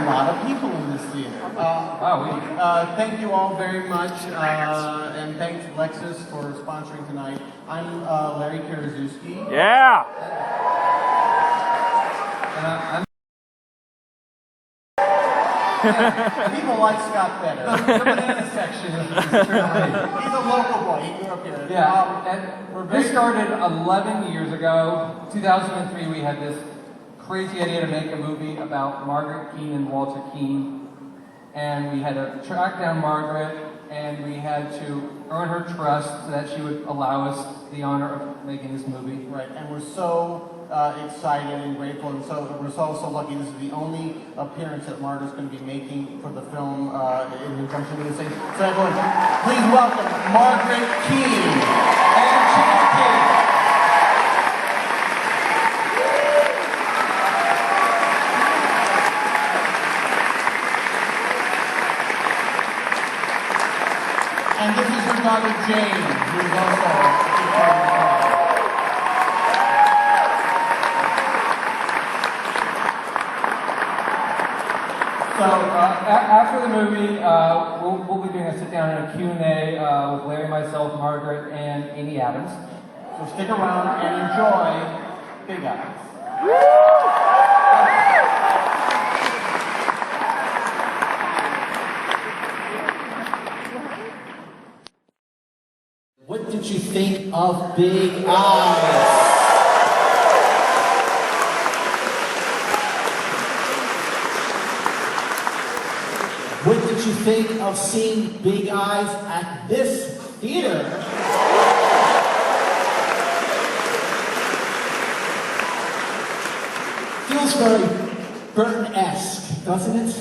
lot of people in this theater. Thank you all very much, and thanks Lexus for sponsoring tonight. I'm Larry Karaszewski. Yeah! People like Scott better. The banana section is really, he's a local boy, he grew up here. Yeah, and this started 11 years ago. 2003, we had this crazy idea to make a movie about Margaret Keane and Walter Keane. And we had to track down Margaret, and we had to earn her trust so that she would allow us the honor of making this movie. Right, and we're so excited and grateful, and so we're so lucky. This is the only appearance that Margaret's going to be making for the film in conjunction with the same. So everyone, please welcome Margaret Keane and Chad Keane. And this is her daughter Jane, who is also So after the movie, we'll be doing a sit-down and a Q&A with Larry, myself, Margaret, and Amy Adams. So stick around and enjoy Big Eyes. What did you think of Big Eyes? What did you think of seeing Big Eyes at this theater? Feels very Burton-esque, doesn't it?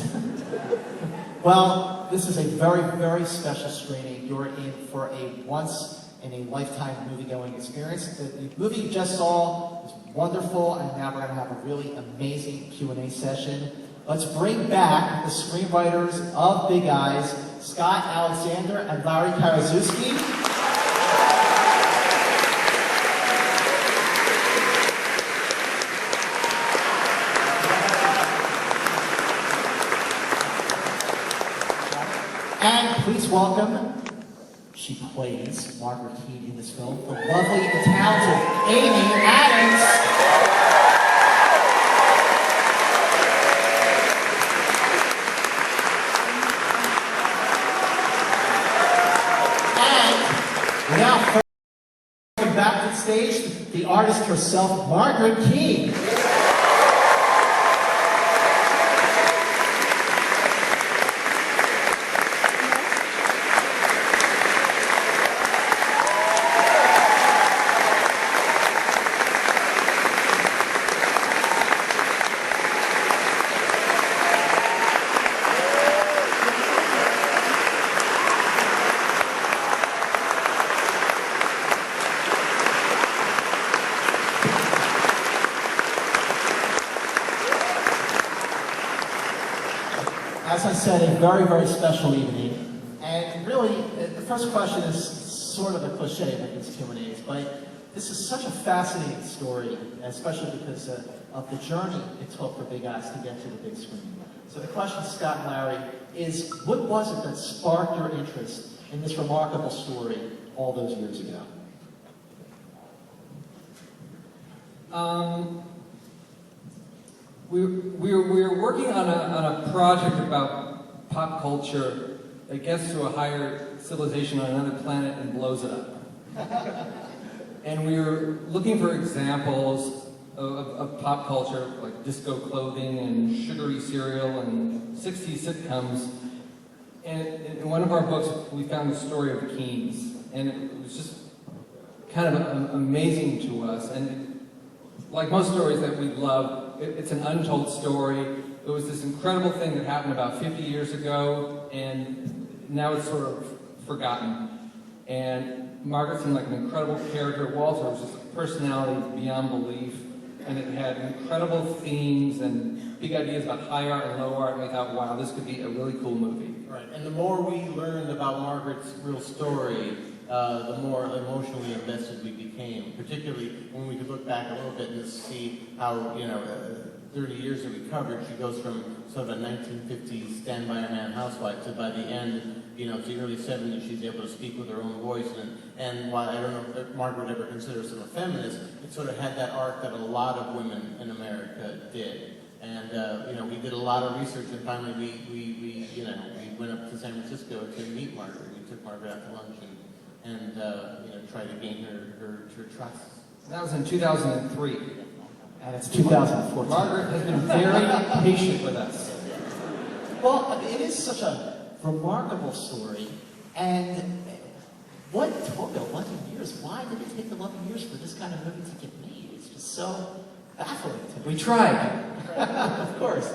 Well, this is a very, very special screening. You're in for a once-in-a-lifetime movie-going experience. The movie you just saw is wonderful, and now we're going to have a really amazing Q&A session. Let's bring back the screenwriters of Big Eyes, Scott Alexander and Larry Karaszewski. And please welcome, she plays Margaret Keane in this film, the lovely and talented Amy Adams. Now, back to stage, the artist herself, Margaret Keane. As I said, a very, very special evening. And really, the first question is sort of a cliche with these Q&As, but this is such a fascinating story, especially because of the journey it took for Big Eyes to get to the big screen. So the question, Scott and Larry, is what was it that sparked your interest in this remarkable story all those years ago? We were working on a project about pop culture that gets to a higher civilization on another planet and blows it up. And we were looking for examples of pop culture, like disco clothing and sugary cereal and 60s sitcoms. And in one of our books, we found the story of the Keanes. And it was just kind of amazing to us. And like most stories that we love, it's an untold story. It was this incredible thing that happened about 50 years ago, and now it's sort of forgotten. And Margaret seemed like an incredible character. Walter was just a personality beyond belief, and it had incredible themes and big ideas about high art and low art, and we thought, wow, this could be a really cool movie. Right, and the more we learned about Margaret's real story, the more emotionally invested we became, particularly when we could look back a little bit and see how, 30 years that we covered, she goes from sort of a 1950s Stand By a Man housewife to by the end, you know, the early 70s, she's able to speak with her own voice. And while I don't know if Margaret ever considers herself a feminist, it sort of had that arc that a lot of women in America did. And, you know, we did a lot of research, and finally we went up to San Francisco to meet Margaret. We took Margaret out to lunch and you know, tried to gain her trust. That was in 2003. And it's 2014. Margaret has been very patient with us. Well, I mean, it is such a remarkable story. And what took 11 years? Why did it take 11 years for this kind of movie to get made? It's just so baffling to me. We tried. Of course.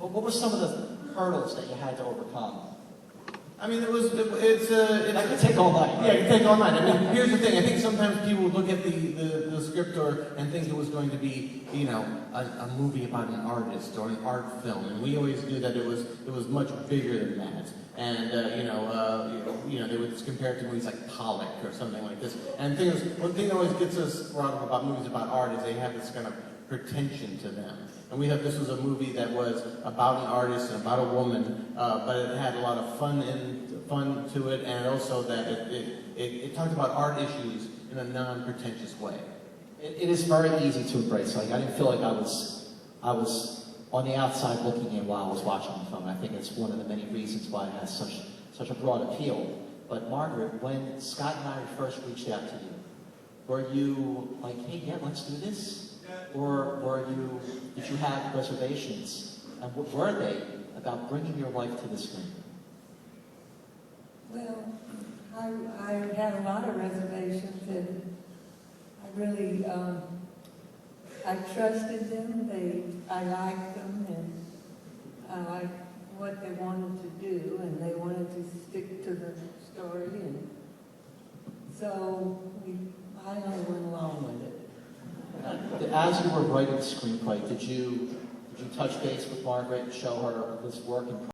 Well, what were some of the hurdles that you had to overcome? I mean, it could take all night. Yeah, it could take all night. I mean, here's the thing. I think sometimes people would look at the script and think it was going to be, you know, a movie about an artist or an art film, and we always knew that it was much bigger than that. And you know, they would compare it to movies like Pollock or something like this. And the thing is, one thing that always gets us wrong about movies about art is they have this kind of pretension to them. And we thought this was a movie that was about an artist and about a woman, but it had a lot of fun to it, and also that it talked about art issues in a non-pretentious way. It is very easy to embrace. Like, I didn't feel like I was on the outside looking in while I was watching the film. And I think it's one of the many reasons why it has such a broad appeal. But Margaret, when Scott and I first reached out to you, were you like, hey, yeah, let's do this? Or did you have reservations? And what were they about bringing your life to the screen? Well, I had a lot of reservations, and I really, I trusted them. I liked them, and I liked what they wanted to do, and they wanted to stick to the story, and so I went along with it. As you were writing the screenplay, did you touch base with Margaret and show her this work in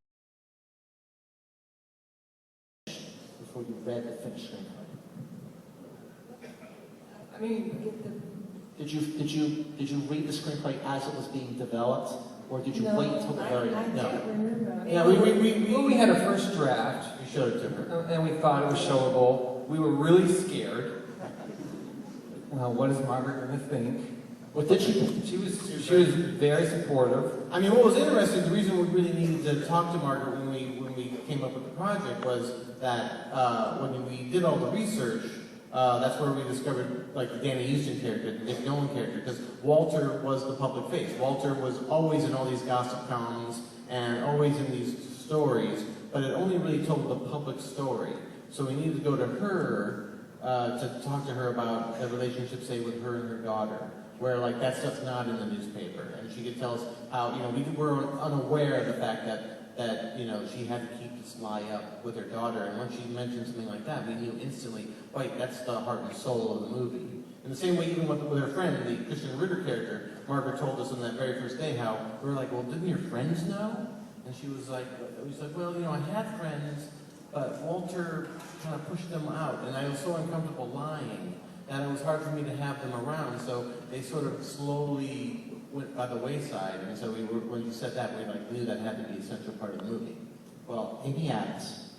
before you read the finished screenplay? I mean, Did you read the screenplay as it was being developed, or did you wait until the very end? I can't remember. Yeah, we had a first draft. We showed it to her. And we thought it was showable. We were really scared. Well, what is Margaret going to think? What did she think? She was very supportive. I mean, what was interesting, the reason we really needed to talk to Margaret when we came up with the project was that when we did all the research, that's where we discovered like the Danny Houston character, the Nick Nolan character, because Walter was the public face. Walter was always in all these gossip columns and always in these stories, but it only really told the public story. So we needed to go to her to talk to her about the relationship, say, with her and her daughter, where like that stuff's not in the newspaper, and she could tell us how, you know, we were unaware of the fact that you know, she had to keep this lie up with her daughter, and once she mentioned something like that, we knew instantly, wait, that's the heart and soul of the movie. In the same way, even with her friend, the Christian Ritter character, Margaret told us on that very first day how we were like, well, didn't your friends know? And she was like, well, you know, I had friends, but Walter kind of pushed them out, and I was so uncomfortable lying that it was hard for me to have them around, so they sort of slowly went by the wayside, and so when you said that, we knew that had to be a central part of the movie. Well, Amy Adams.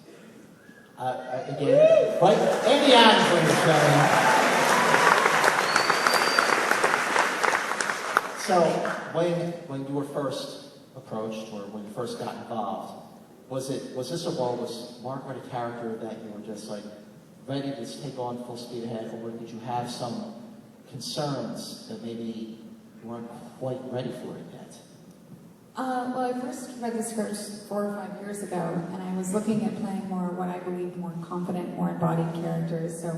Again, right? Amy Adams, ladies and gentlemen. So, when you were first approached, or when you first got involved, was this a role, was Margaret a character that you were just like ready to take on full speed ahead, or did you have some concerns that maybe you weren't quite ready for it yet? Well, I first read the script 4 or 5 years ago, and I was looking at playing more what I believed more confident, more embodied characters, so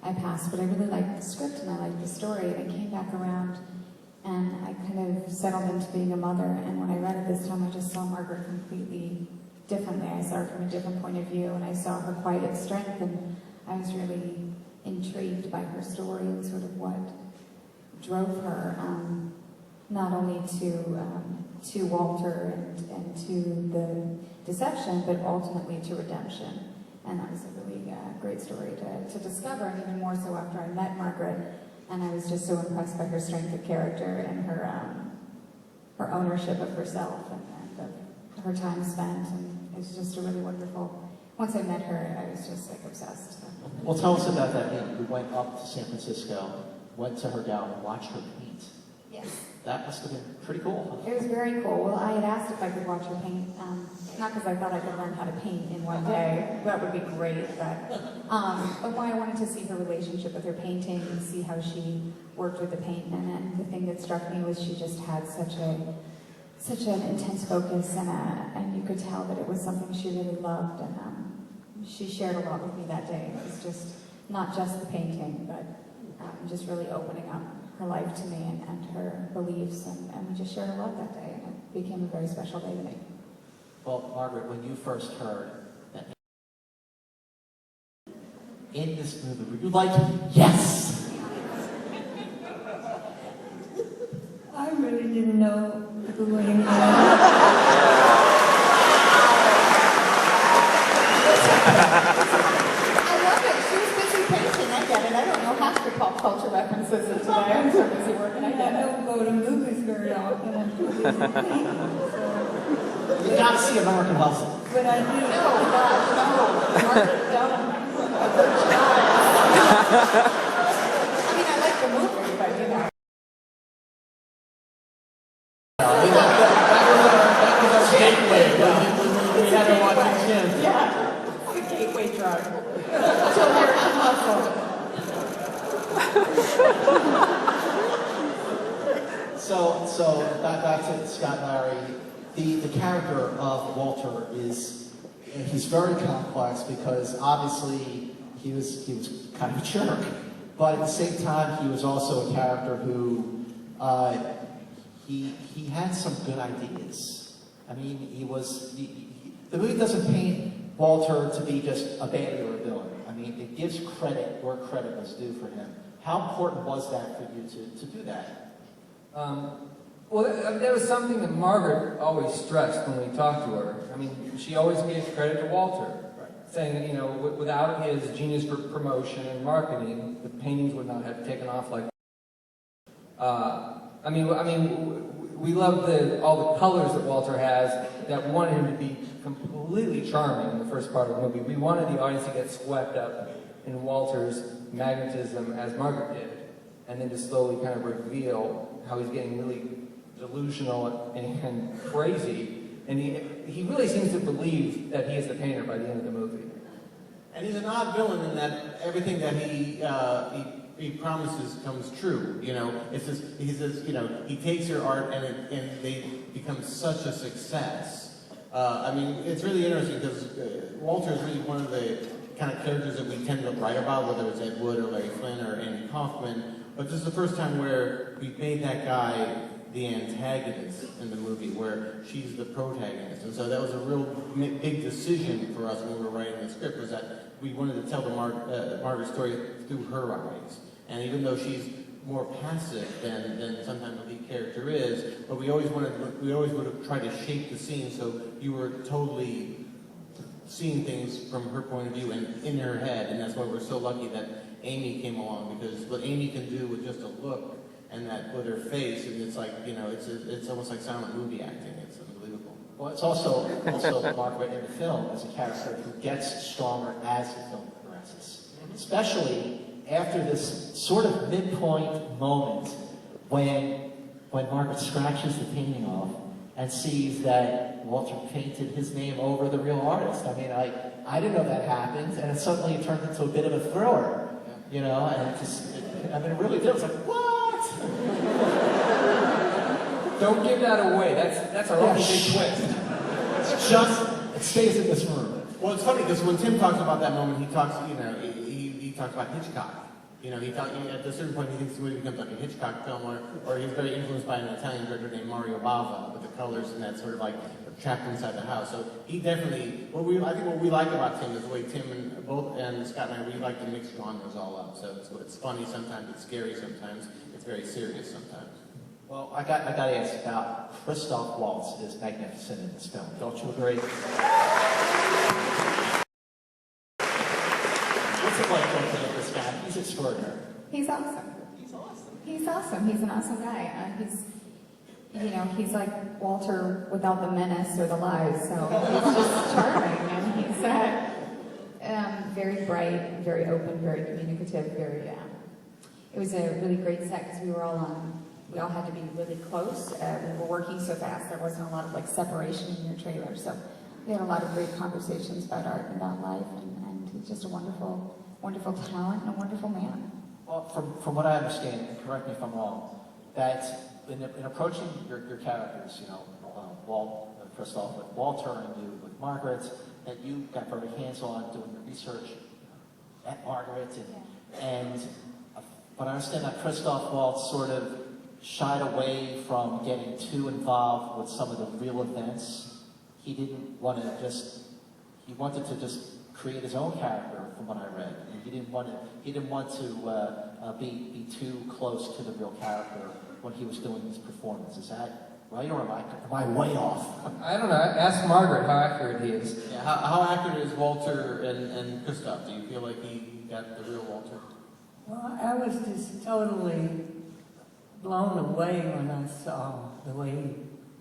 I passed. But I really liked the script and I liked the story, and I came back around and I kind of settled into being a mother, and when I read it this time, I just saw Margaret completely differently. I saw her from a different point of view, and I saw her quiet strength, and I was really intrigued by her story and sort of what drove her, not only to Walter and to the deception, but ultimately to redemption. And that was a really great story to discover, and even more so after I met Margaret, and I was just so impressed by her strength of character and her ownership of herself and of her time spent, and it's just a really wonderful. Once I met her, I was just like obsessed. Well, tell us about that meeting. We went up to San Francisco, went to her gallery, watched her paint. Yes. That must have been pretty cool. It was very cool. Well, I had asked if I could watch her paint, not because I thought I could learn how to paint in one day. That would be great, but why I wanted to see her relationship with her painting and see how she worked with the paint. And then the thing that struck me was she just had such an intense focus, and you could tell that it was something she really loved. And she shared a lot with me that day. It was just not just the painting, but just really opening up her life to me and her beliefs, and we just shared a lot that day, and it became a very special day to me. Well, Margaret, when you first heard that in this movie, were you like, yes? I really didn't know who Amy was. I love it. She was busy painting. I get it. I don't know half the pop culture references today. I'm so busy working. I I get it. don't go to movies very often. I'm too busy painting, so. You gotta see American Hustle. But I do. Oh, gosh, no. Margaret, don't. I mean, I like the movie, but you know. That was our gateway. We had to watch Tim. Yeah, it's a gateway drug. To American Hustle. So back to Scott Larry. The character of Walter he's very complex because obviously he was kind of a jerk, but at the same time he was also a character who he had some good ideas. I mean, the movie doesn't paint Walter to be just a baddie or a villain. I mean, it gives credit where credit was due for him. How important was that for you to do that? Well, that was something that Margaret always stressed when we talked to her. I mean, she always gave credit to Walter, saying that, you know, without his genius for promotion and marketing, the paintings would not have taken off like I mean, we love all the colors that Walter has, that we wanted him to be completely charming in the first part of the movie. We wanted the audience to get swept up in Walter's magnetism as Margaret did, and then to slowly kind of reveal how he's getting really delusional and crazy, and he really seems to believe that he is the painter by the end of the movie. And he's an odd villain in that everything that he promises comes true. You know, it's just, he says, you know, he takes your art and they become such a success. I mean, it's really interesting because Walter is really one of the kind of characters that we tend to write about, whether it's Ed Wood or Larry Flynn or Andy Kaufman. But this is the first time where we've made that guy the antagonist in the movie, where she's the protagonist. And so that was a real big decision for us when we were writing the script, was that we wanted to tell the Margaret story through her eyes. And even though she's more passive than sometimes the lead character is, but we always would have tried to shape the scene so you were totally seeing things from her point of view and in her head. And that's why we're so lucky that Amy came along, because what Amy can do with just a look and that with her face, and it's like, you know, it's almost like silent movie acting. It's unbelievable. Well, it's also Margaret in the film as a character who gets stronger as the film progresses, especially after this sort of midpoint moment when Margaret scratches the painting off and sees that Walter painted his name over the real artist. I mean, I didn't know that happened, and suddenly it turned into a bit of a thriller, you know, and it really did. It was like, what? Don't give that away. That's our only big twist. It stays in this room. Well, it's funny because when Tim talks about that moment, he talks, you know, he talks about Hitchcock. You know, at a certain point he thinks the movie becomes like a Hitchcock film, or he's very influenced by an Italian director named Mario Bava with the colors and that sort of like trapped inside the house. So he definitely, I think what we like about Tim is the way Tim and Scott and I, we like to mix genres all up. So it's funny sometimes, it's scary sometimes, it's very serious sometimes. Well, I got to ask about Christoph Waltz is magnificent in this film. Don't you agree? What's it like working with this guy? He's extraordinary. He's awesome. He's awesome. He's awesome. He's an awesome guy. you know, he's like Walter without the menace or the lies, so he's just charming, and he's very bright, very open, very communicative, very, it was a really great set because we all had to be really close. We were working so fast, there wasn't a lot of like separation in your trailer, so we had a lot of great conversations about art and about life, and he's just a wonderful, wonderful talent and a wonderful man. Well, from what I understand, and correct me if I'm wrong, that in approaching your characters, you know, Christoph with Walter and you with Margaret, that you got very hands-on doing your research at Margaret, but I understand that Christoph Waltz sort of shied away from getting too involved with some of the real events. He didn't want to he wanted to just create his own character, from what I read. And he didn't want to be too close to the real character when he was doing his performance. Is that right, or am I way off? I don't know. Ask Margaret how accurate he is. Yeah, how accurate is Walter and Christoph? Do you feel like he got the real Walter? Well, I was just totally blown away when I saw the way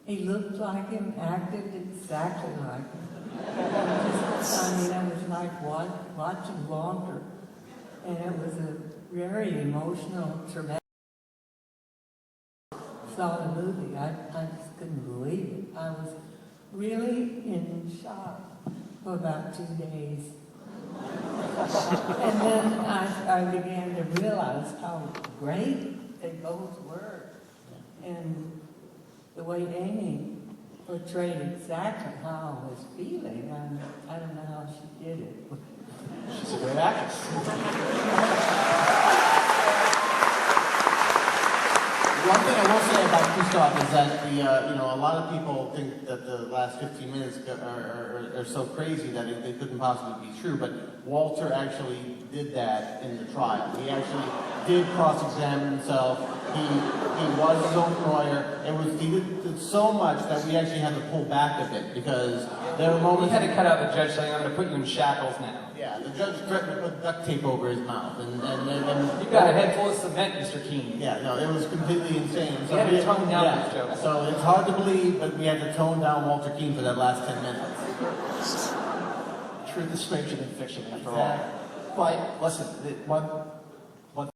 he looked like him, acted exactly like him. I mean, I was like watching Walter, and it was a very emotional, traumatic. Saw the movie, I just couldn't believe it. I was really in shock for about 2 days. And then I began to realize how great they both were. And the way Amy portrayed exactly how I was feeling, I don't know how she did it. She's a great actress. One thing I will say about Christoph is that a lot of people think that the last 15 minutes are so crazy that they couldn't possibly be true, but Walter actually did that in the trial. He actually did cross-examine himself. He was his own lawyer. He did so much that we actually had to pull back a bit because there were moments. We had to cut out the judge saying, "I'm going to put you in shackles now." Yeah, the judge threatened to put duct tape over his mouth, and You got a head full of cement, Mr. Keane. yeah, no, it was completely insane. You had to tone down yeah, those jokes. so it's hard to believe, but we had to tone down Walter Keane for that last 10 minutes. Truth is stranger than fiction, after all. Exactly. But listen, one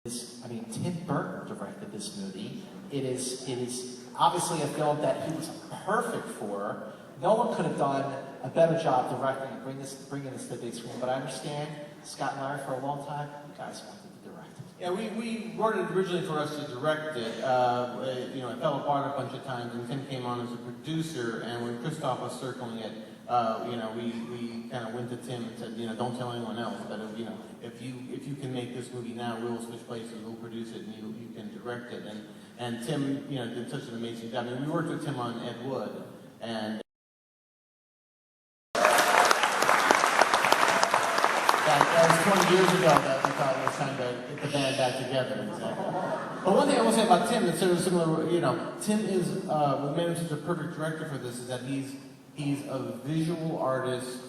is, I mean, Tim Burton directed this movie. It is obviously a film that he was perfect for. No one could have done a better job directing and bringing this to the big screen. But I understand, Scott and Larry, for a long time, you guys wanted to direct it. Yeah, we wrote it originally for us to direct it. It fell apart a bunch of times, and Tim came on as a producer. And when Christoph was circling it, we kind of went to Tim and said, don't tell anyone else. But if you can make this movie now, we'll switch places, we'll produce it, and you can direct it. And Tim, did such an amazing job. I mean, we worked with Tim on Ed Wood, and that was 20 years ago that we thought it was time to get the band back together. Exactly. But one thing I will say about Tim that's sort of similar, Tim is, what made him such a perfect director for this is that he's a visual artist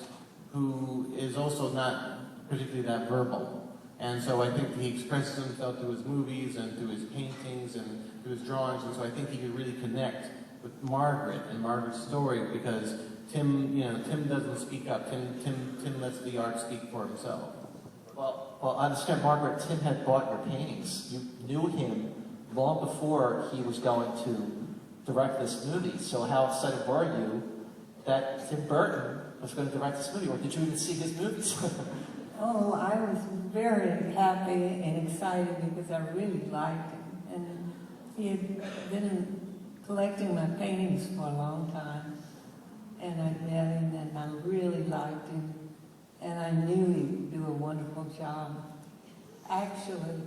who is also not particularly that verbal. And so I think he expresses himself through his movies and through his paintings and through his drawings. And so I think he could really connect with Margaret and Margaret's story because Tim doesn't speak up. Tim lets the art speak for himself. Well, I understand, Margaret, Tim had bought your paintings. You knew him long before he was going to direct this movie. So how excited were you that Tim Burton was going to direct this movie, or did you even see his movies? Oh, I was very happy and excited because I really liked him. And he had been collecting my paintings for a long time. And I met him and I really liked him. And I knew he would do a wonderful job. Actually,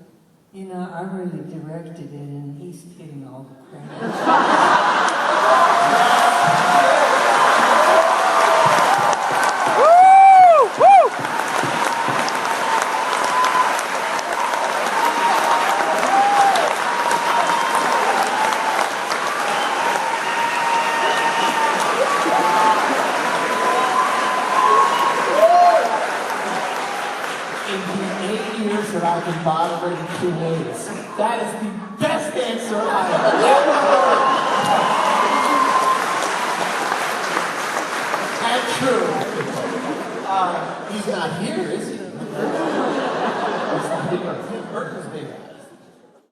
I really directed it and he's getting all the credit. That I've been moderating Q&As. That is the best answer I have true. He's not here, is he?